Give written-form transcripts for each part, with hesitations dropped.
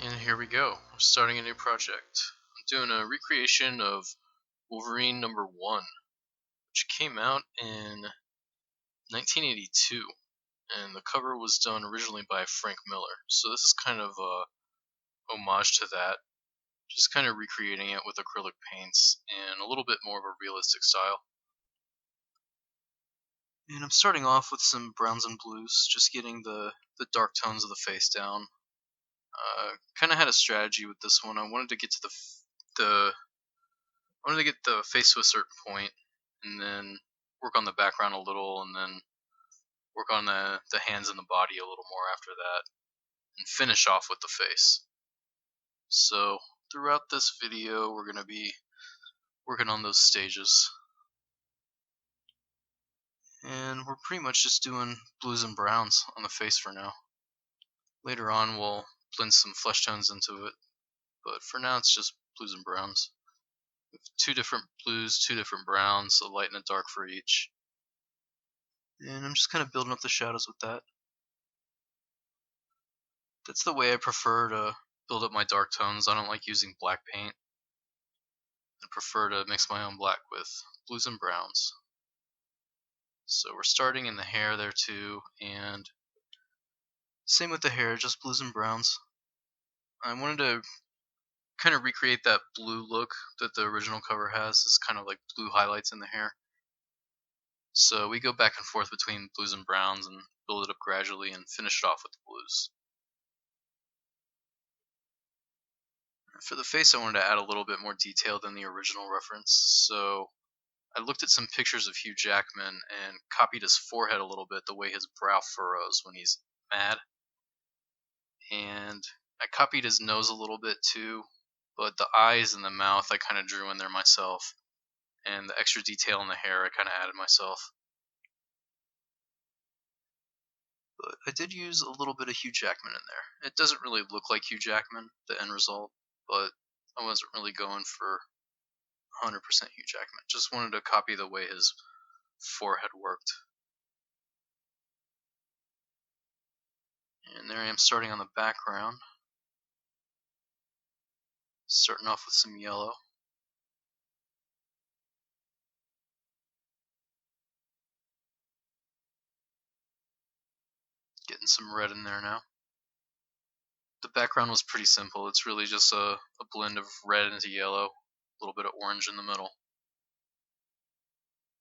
And here we go. I'm starting a new project. I'm doing a recreation of Wolverine #1, which came out in 1982, and the cover was done originally by Frank Miller. So this is kind of a homage to that, just kind of recreating it with acrylic paints and a little bit more of a realistic style. And I'm starting off with some browns and blues, just getting the dark tones of the face down. Kind of had a strategy with this one. I wanted to get to the I wanted to get the face to a certain point, and then work on the background a little, and then work on the hands and the body a little more after that, and finish off with the face. So throughout this video, we're going to be working on those stages. And we're pretty much just doing blues and browns on the face for now. Later on, we'll blend some flesh tones into it, but for now, it's just blues and browns. With 2 different blues, 2 different browns, a light and a dark for each. And I'm just kind of building up the shadows with that. That's the way I prefer to build up my dark tones. I don't like using black paint. I prefer to mix my own black with blues and browns. So we're starting in the hair there too, and same with the hair, just blues and browns. I wanted to kind of recreate that blue look that the original cover has. It's kind of like blue highlights in the hair. So we go back and forth between blues and browns and build it up gradually and finish it off with the blues. For the face, I wanted to add a little bit more detail than the original reference, so I looked at some pictures of Hugh Jackman and copied his forehead a little bit, the way his brow furrows when he's mad. And I copied his nose a little bit too, but the eyes and the mouth I kind of drew in there myself, and the extra detail in the hair I kind of added myself. But I did use a little bit of Hugh Jackman in there. It doesn't really look like Hugh Jackman, the end result, but I wasn't really going for 100% Hugh Jackman. Just wanted to copy the way his forehead worked. And there I am starting on the background. Starting off with some yellow. Getting some red in there now. The background was pretty simple. It's really just a blend of red into yellow, a little bit of orange in the middle.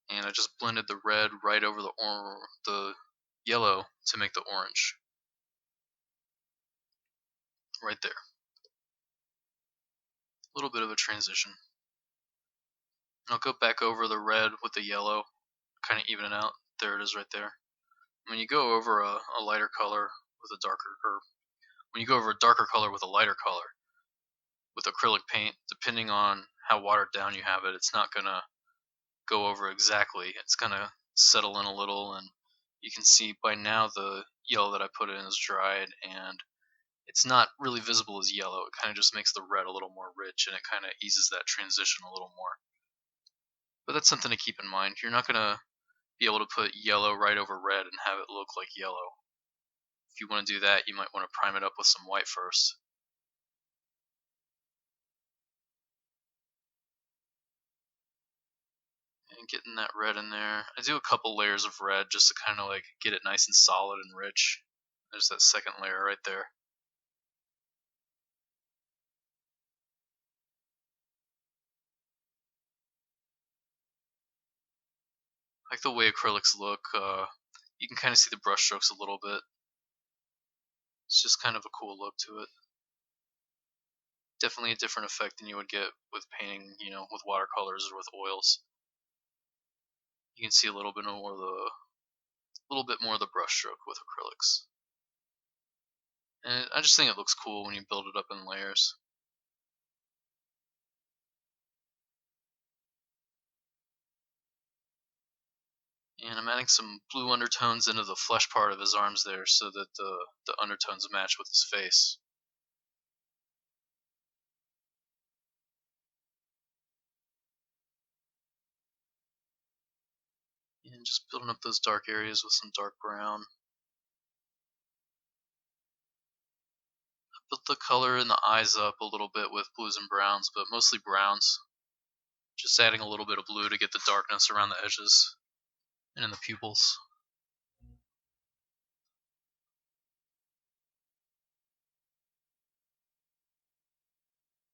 And I just blended the red right over the yellow to make the orange. Right there. A little bit of a transition. And I'll go back over the red with the yellow, kind of even it out. There it is right there. When you go over a lighter color with a darker, or when you go over a darker color with a lighter color with acrylic paint, depending on how watered down you have it, it's not gonna go over exactly. It's gonna settle in a little, and you can see by now the yellow that I put in is dried, and it's not really visible as yellow. It kind of just makes the red a little more rich, and it kind of eases that transition a little more. But that's something to keep in mind. You're not gonna be able to put yellow right over red and have it look like yellow. If you want to do that, you might want to prime it up with some white first. And getting that red in there. I do a couple layers of red just to kind of like get it nice and solid and rich. There's that second layer right there. I like the way acrylics look. You can kind of see the brush strokes a little bit. It's just kind of a cool look to it. Definitely a different effect than you would get with painting, with watercolors or with oils. You can see a little bit more of the brush stroke with acrylics. And I just think it looks cool when you build it up in layers. And I'm adding some blue undertones into the flesh part of his arms there so that the undertones match with his face. And just building up those dark areas with some dark brown. Built the color in the eyes up a little bit with blues and browns, but mostly browns. Just adding a little bit of blue to get the darkness around the edges and in the pupils.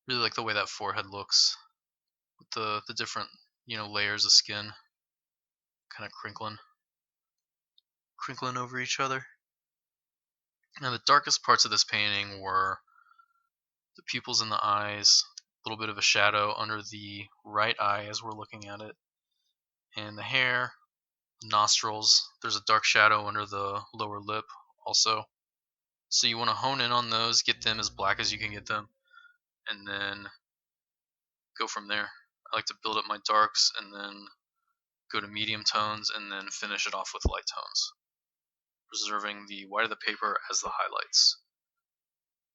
Really like the way that forehead looks with the different, layers of skin kind of crinkling over each other. Now the darkest parts of this painting were the pupils in the eyes, a little bit of a shadow under the right eye as we're looking at it, and the hair, nostrils. There's a dark shadow under the lower lip also. So you want to hone in on those, get them as black as you can get them, and then go from there. I like to build up my darks and then go to medium tones and then finish it off with light tones, preserving the white of the paper as the highlights.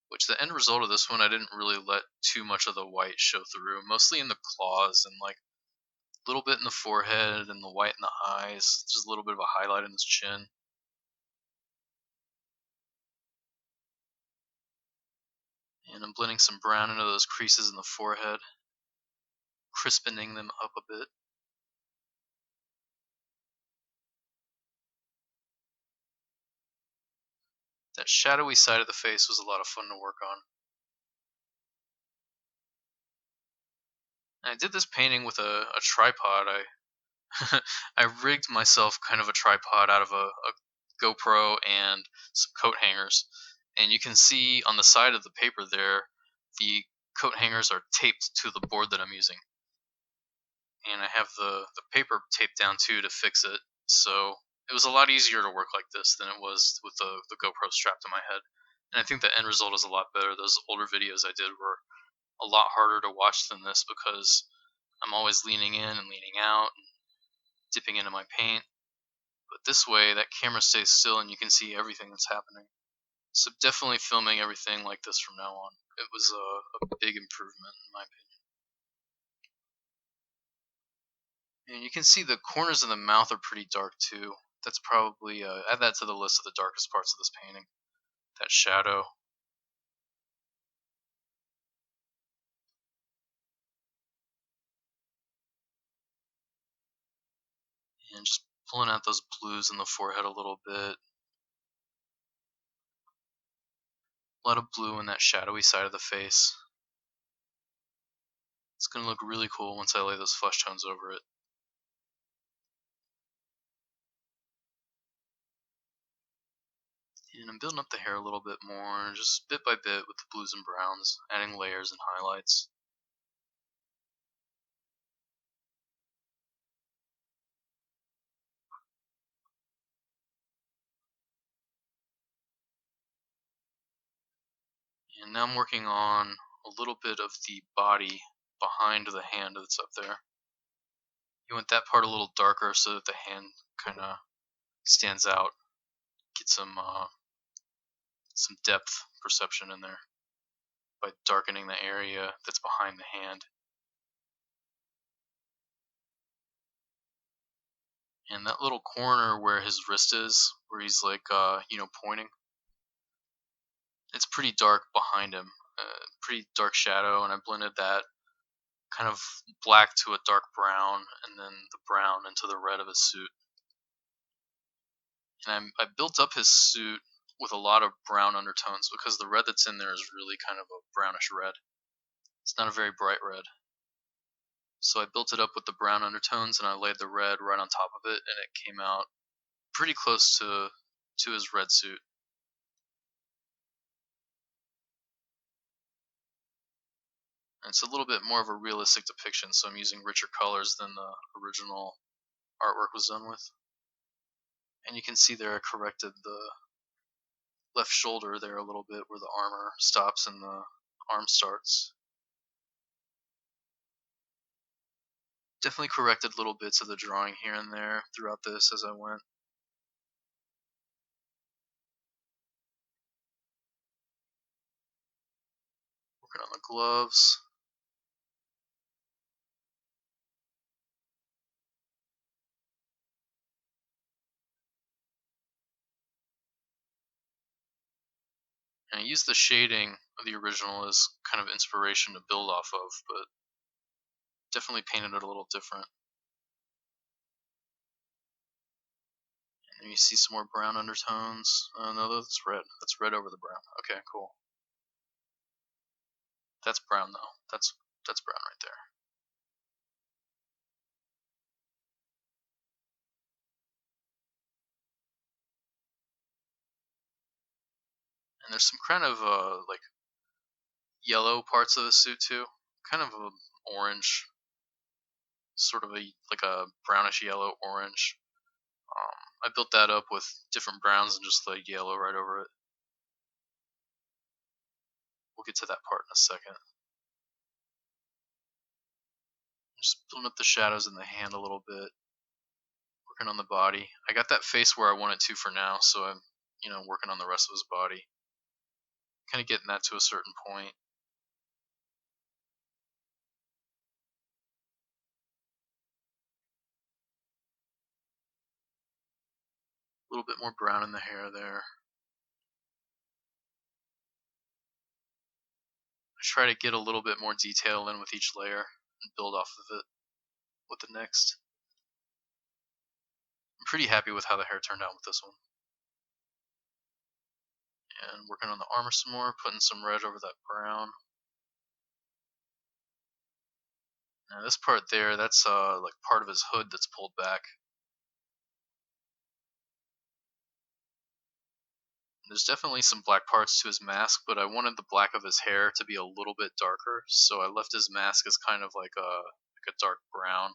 Which the end result of this one, I didn't really let too much of the white show through, mostly in the claws and like a little bit in the forehead and the white in the eyes, just a little bit of a highlight in his chin. And I'm blending some brown into those creases in the forehead, crispening them up a bit. That shadowy side of the face was a lot of fun to work on. And I did this painting with a tripod. I rigged myself kind of a tripod out of a GoPro and some coat hangers. And you can see on the side of the paper there, the coat hangers are taped to the board that I'm using. And I have the paper taped down too to fix it. So it was a lot easier to work like this than it was with the GoPro strapped to my head. And I think the end result is a lot better. Those older videos I did were a lot harder to watch than this because I'm always leaning in and leaning out and dipping into my paint. But this way, that camera stays still and you can see everything that's happening. So definitely filming everything like this from now on. It was a big improvement in my opinion. And you can see the corners of the mouth are pretty dark too. That's probably, add that to the list of the darkest parts of this painting. That shadow. And just pulling out those blues in the forehead a little bit. A lot of blue in that shadowy side of the face. It's going to look really cool once I lay those flesh tones over it. And I'm building up the hair a little bit more, just bit by bit with the blues and browns, adding layers and highlights. And now I'm working on a little bit of the body behind the hand that's up there. You want that part a little darker so that the hand kind of stands out. Get some depth perception in there by darkening the area that's behind the hand. And that little corner where his wrist is, where he's like, pointing, it's pretty dark behind him. Pretty dark shadow, and I blended that kind of black to a dark brown, and then the brown into the red of his suit. And I built up his suit with a lot of brown undertones because the red that's in there is really kind of a brownish red. It's not a very bright red. So I built it up with the brown undertones and I laid the red right on top of it, and it came out pretty close to his red suit. And it's a little bit more of a realistic depiction, so I'm using richer colors than the original artwork was done with. And you can see there I corrected the left shoulder there a little bit where the armor stops and the arm starts. Definitely corrected little bits of the drawing here and there throughout this as I went. Working on the gloves. And I used the shading the original as kind of inspiration to build off of, but definitely painted it a little different. And you see some more brown undertones. No, that's red. That's red over the brown. Okay, cool. That's brown though. That's brown right there. And there's some kind of like yellow parts of the suit too. Kind of a orange, sort of like a brownish yellow orange. I built that up with different browns and just laid yellow right over it. We'll get to that part in a second. Just building up the shadows in the hand a little bit. Working on the body. I got that face where I want it to for now, so I'm, working on the rest of his body. Kind of getting that to a certain point. A little bit more brown in the hair there. I try to get a little bit more detail in with each layer and build off of it with the next. I'm pretty happy with how the hair turned out with this one. And working on the armor some more, putting some red over that brown. Now this part there, that's like part of his hood that's pulled back. There's definitely some black parts to his mask, but I wanted the black of his hair to be a little bit darker, so I left his mask as kind of like a dark brown.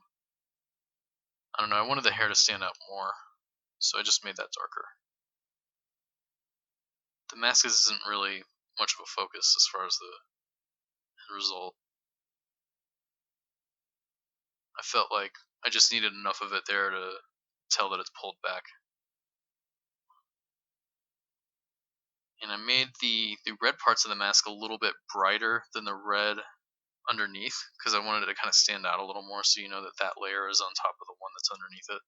I don't know, I wanted the hair to stand out more, so I just made that darker. The mask isn't really much of a focus as far as the end result. I felt like I just needed enough of it there to tell that it's pulled back. And I made the red parts of the mask a little bit brighter than the red underneath, because I wanted it to kind of stand out a little more, so you know that that layer is on top of the one that's underneath it.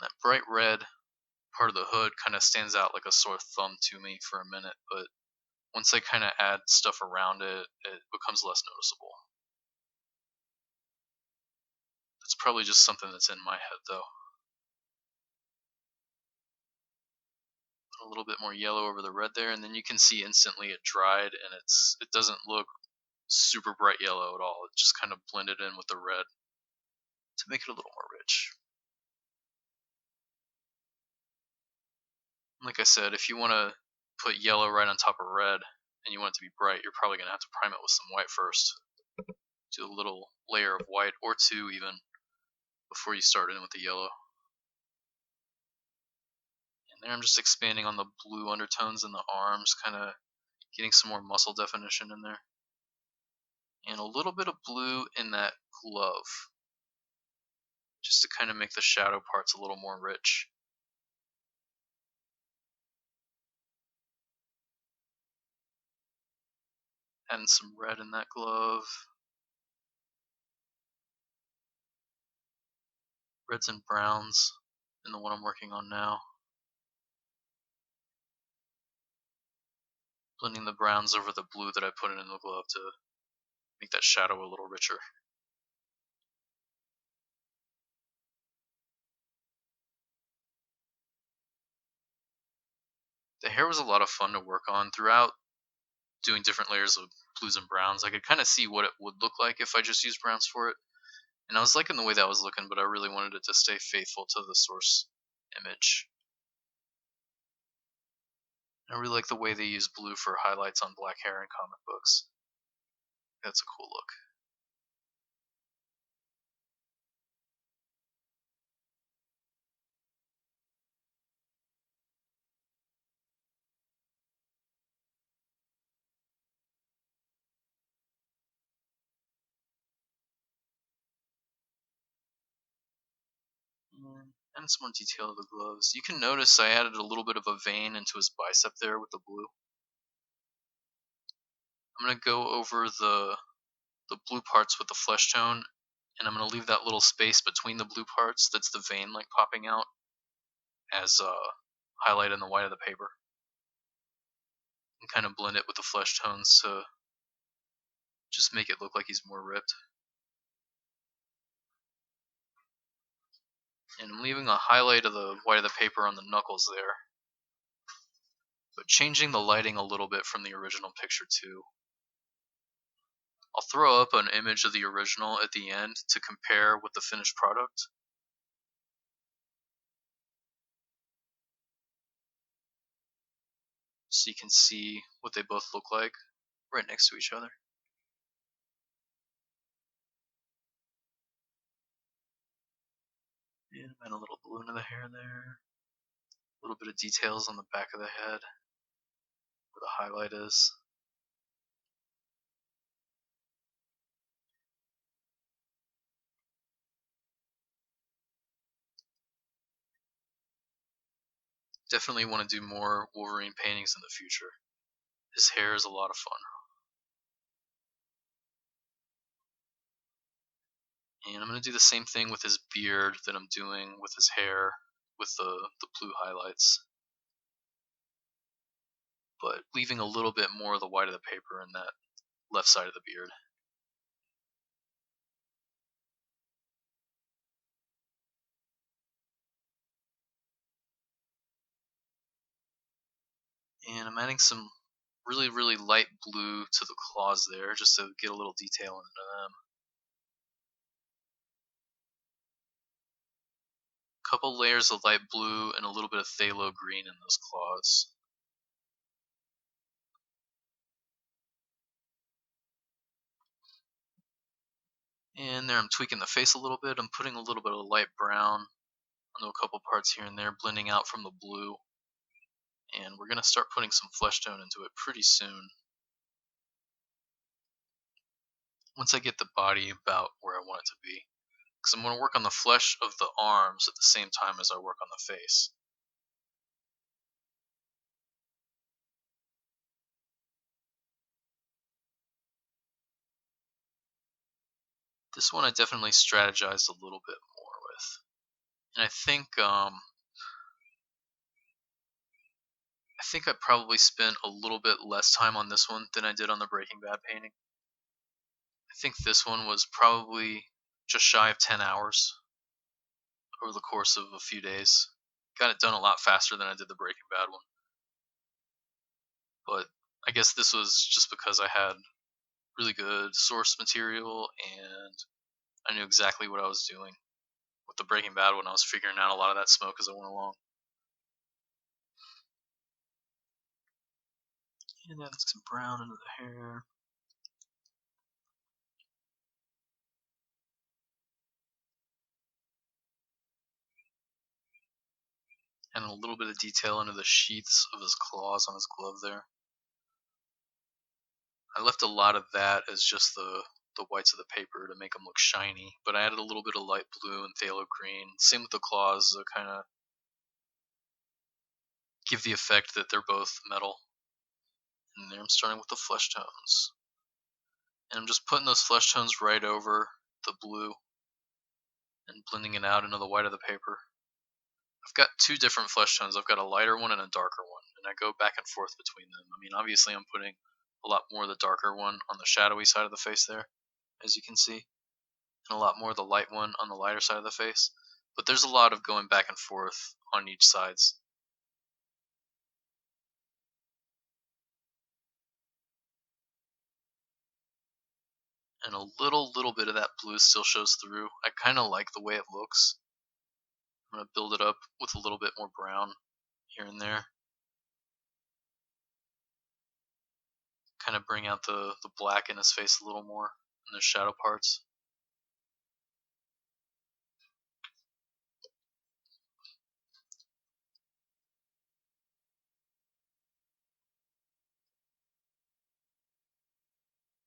That bright red part of the hood kind of stands out like a sore thumb to me for a minute, but once I kind of add stuff around it, it becomes less noticeable. That's probably just something that's in my head though. Put a little bit more yellow over the red there, and then you can see instantly it dried, and it doesn't look super bright yellow at all. It just kind of blended in with the red to make it a little more rich. Like I said, if you want to put yellow right on top of red and you want it to be bright, you're probably going to have to prime it with some white first. Do a little layer of white, or two even, before you start in with the yellow. And there I'm just expanding on the blue undertones in the arms, kind of getting some more muscle definition in there. And a little bit of blue in that glove, just to kind of make the shadow parts a little more rich. Adding some red in that glove. Reds and browns in the one I'm working on now. Blending the browns over the blue that I put in the glove to make that shadow a little richer. The hair was a lot of fun to work on. Throughout doing different layers of blues and browns, I could kind of see what it would look like if I just used browns for it. And I was liking the way that was looking, but I really wanted it to stay faithful to the source image. I really like the way they use blue for highlights on black hair in comic books. That's a cool look. And some more detail to the gloves. You can notice I added a little bit of a vein into his bicep there with the blue. I'm going to go over the blue parts with the flesh tone, and I'm going to leave that little space between the blue parts that's the vein like popping out as highlight in the white of the paper, and kind of blend it with the flesh tones to just make it look like he's more ripped. And I'm leaving a highlight of the white of the paper on the knuckles there, but changing the lighting a little bit from the original picture too. I'll throw up an image of the original at the end to compare with the finished product. So you can see what they both look like right next to each other. And add a little balloon of the hair there. A little bit of details on the back of the head where the highlight is. Definitely want to do more Wolverine paintings in the future. His hair is a lot of fun. And I'm going to do the same thing with his beard that I'm doing with his hair with the blue highlights. But leaving a little bit more of the white of the paper in that left side of the beard. And I'm adding some really, really light blue to the claws there just to get a little detail into them. A couple layers of light blue and a little bit of phthalo green in those claws. And there I'm tweaking the face a little bit. I'm putting a little bit of light brown on a couple parts here and there, blending out from the blue. And we're going to start putting some flesh tone into it pretty soon. Once I get the body about where I want it to be. Because I'm going to work on the flesh of the arms at the same time as I work on the face. This one I definitely strategized a little bit more with. And I think I probably spent a little bit less time on this one than I did on the Breaking Bad painting. I think this one was probably just shy of 10 hours over the course of a few days. Got it done a lot faster than I did the Breaking Bad one. But I guess this was just because I had really good source material and I knew exactly what I was doing. With the Breaking Bad one, I was figuring out a lot of that smoke as I went along. And adding some brown into the hair. And a little bit of detail into the sheaths of his claws on his glove there. I left a lot of that as just the whites of the paper to make them look shiny, but I added a little bit of light blue and phthalo green. Same with the claws to kind of give the effect that they're both metal. And there I'm starting with the flesh tones. And I'm just putting those flesh tones right over the blue and blending it out into the white of the paper. I've got two different flesh tones. I've got a lighter one and a darker one, and I go back and forth between them. I mean, obviously I'm putting a lot more of the darker one on the shadowy side of the face there, as you can see, and a lot more of the light one on the lighter side of the face. But there's a lot of going back and forth on each sides. And a little bit of that blue still shows through. I kind of like the way it looks. I'm going to build it up with a little bit more brown here and there. Kind of bring out the black in his face a little more in the shadow parts.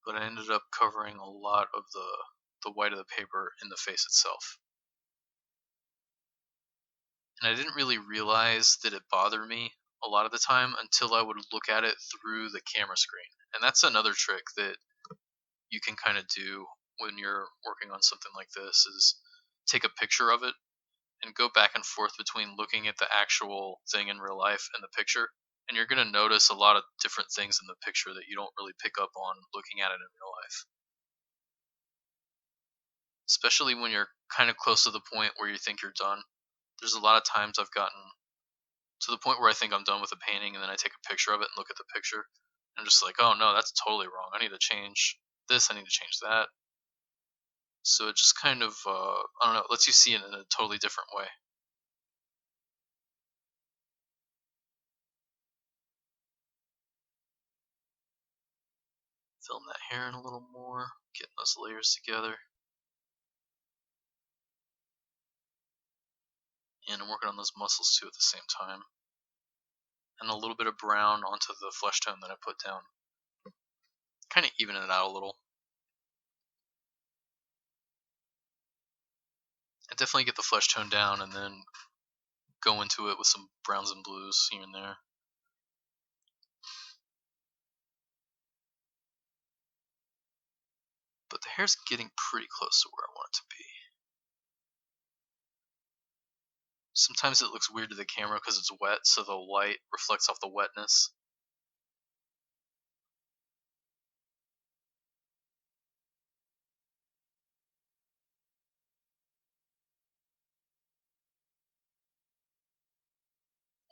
But I ended up covering a lot of the white of the paper in the face itself. And I didn't really realize that it bothered me a lot of the time until I would look at it through the camera screen. And that's another trick that you can kind of do when you're working on something like this, is take a picture of it and go back and forth between looking at the actual thing in real life and the picture, and you're going to notice a lot of different things in the picture that you don't really pick up on looking at it in real life. Especially when you're kind of close to the point where you think you're done. There's a lot of times I've gotten to the point where I think I'm done with a painting, and then I take a picture of it and look at the picture, and I'm just like, oh no, that's totally wrong. I need to change this, I need to change that. So it just kind of, I don't know, lets you see it in a totally different way. Fill in that hair in a little more, getting those layers together. And I'm working on those muscles too at the same time. And a little bit of brown onto the flesh tone that I put down. Kind of even it out a little. I definitely get the flesh tone down and then go into it with some browns and blues here and there. But the hair's getting pretty close to where I want it to be. Sometimes it looks weird to the camera because it's wet, so the light reflects off the wetness.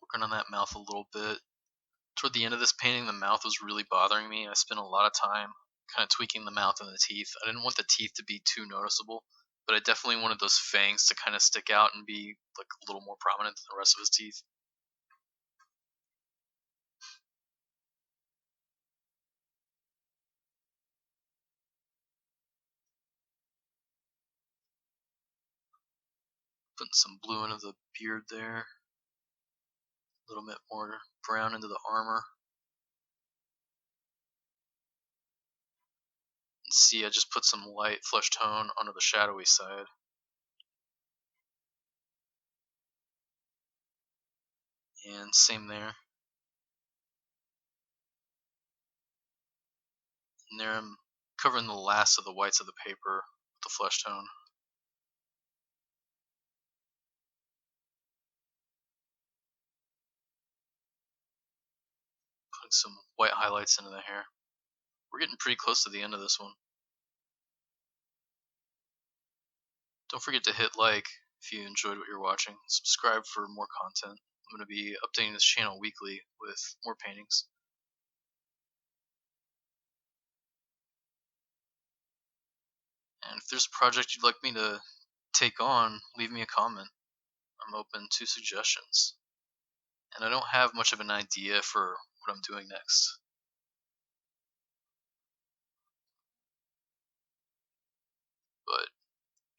Working on that mouth a little bit. Toward the end of this painting, the mouth was really bothering me. I spent a lot of time kind of tweaking the mouth and the teeth. I didn't want the teeth to be too noticeable, but I definitely wanted those fangs to kind of stick out and be like a little more prominent than the rest of his teeth. Putting some blue into the beard there. A little bit more brown into the armor. And see, I just put some light flesh tone onto the shadowy side. And same there. And there I'm covering the last of the whites of the paper with the flesh tone. Putting some white highlights into the hair. We're getting pretty close to the end of this one. Don't forget to hit like if you enjoyed what you're watching. Subscribe for more content. I'm going to be updating this channel weekly with more paintings. And if there's a project you'd like me to take on, leave me a comment. I'm open to suggestions. And I don't have much of an idea for what I'm doing next. But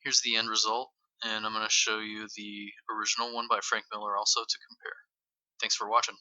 here's the end result, and I'm going to show you the original one by Frank Miller also to compare. Thanks for watching.